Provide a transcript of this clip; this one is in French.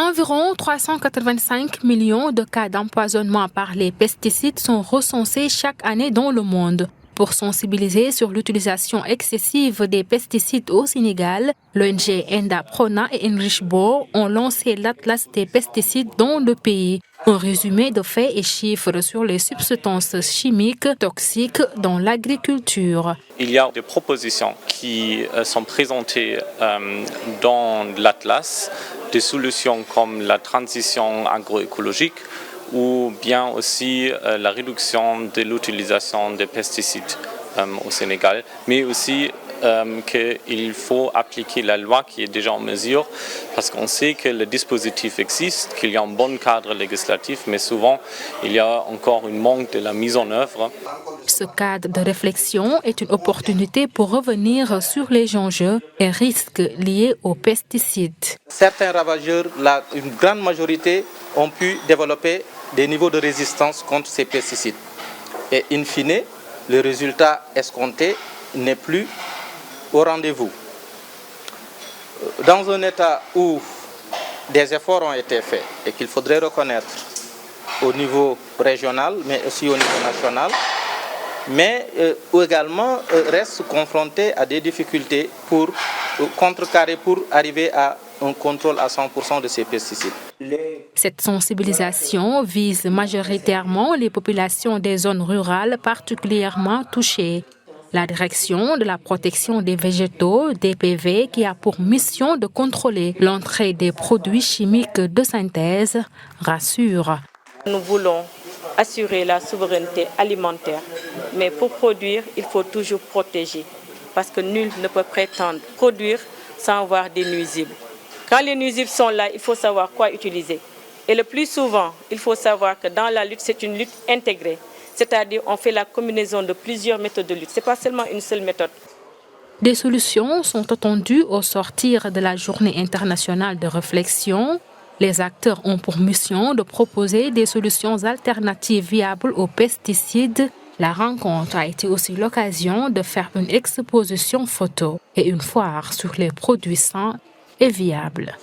Environ 385 millions de cas d'empoisonnement par les pesticides sont recensés chaque année dans le monde. Pour sensibiliser sur l'utilisation excessive des pesticides au Sénégal, l'ONG Enda Prona et Enrichbo ont lancé l'Atlas des pesticides dans le pays. Un résumé de faits et chiffres sur les substances chimiques toxiques dans l'agriculture. Il y a des propositions qui sont présentées dans l'Atlas, des solutions comme la transition agroécologique ou bien aussi la réduction de l'utilisation des pesticides au Sénégal, mais aussi qu'il faut appliquer la loi qui est déjà en mesure, parce qu'on sait que le dispositif existe, qu'il y a un bon cadre législatif, mais souvent il y a encore un manque de la mise en œuvre. Ce cadre de réflexion est une opportunité pour revenir sur les enjeux et risques liés aux pesticides. Certains ravageurs, une grande majorité, ont pu développer des niveaux de résistance contre ces pesticides. Et in fine, le résultat escompté n'est plus au rendez-vous. Dans un état où des efforts ont été faits et qu'il faudrait reconnaître au niveau régional, mais aussi au niveau national, mais également reste confronté à des difficultés pour contrecarrer, pour arriver à un contrôle à 100% de ces pesticides. Cette sensibilisation vise majoritairement les populations des zones rurales particulièrement touchées. La direction de la protection des végétaux, DPV, qui a pour mission de contrôler l'entrée des produits chimiques de synthèse, rassure. Nous voulons assurer la souveraineté alimentaire, mais pour produire, il faut toujours protéger, parce que nul ne peut prétendre produire sans avoir des nuisibles. Quand les nuisibles sont là, il faut savoir quoi utiliser. Et le plus souvent, il faut savoir que dans la lutte, c'est une lutte intégrée. C'est-à-dire on fait la combinaison de plusieurs méthodes de lutte. Ce n'est pas seulement une seule méthode. Des solutions sont attendues au sortir de la journée internationale de réflexion. Les acteurs ont pour mission de proposer des solutions alternatives viables aux pesticides. La rencontre a été aussi l'occasion de faire une exposition photo et une foire sur les produits sains et viables.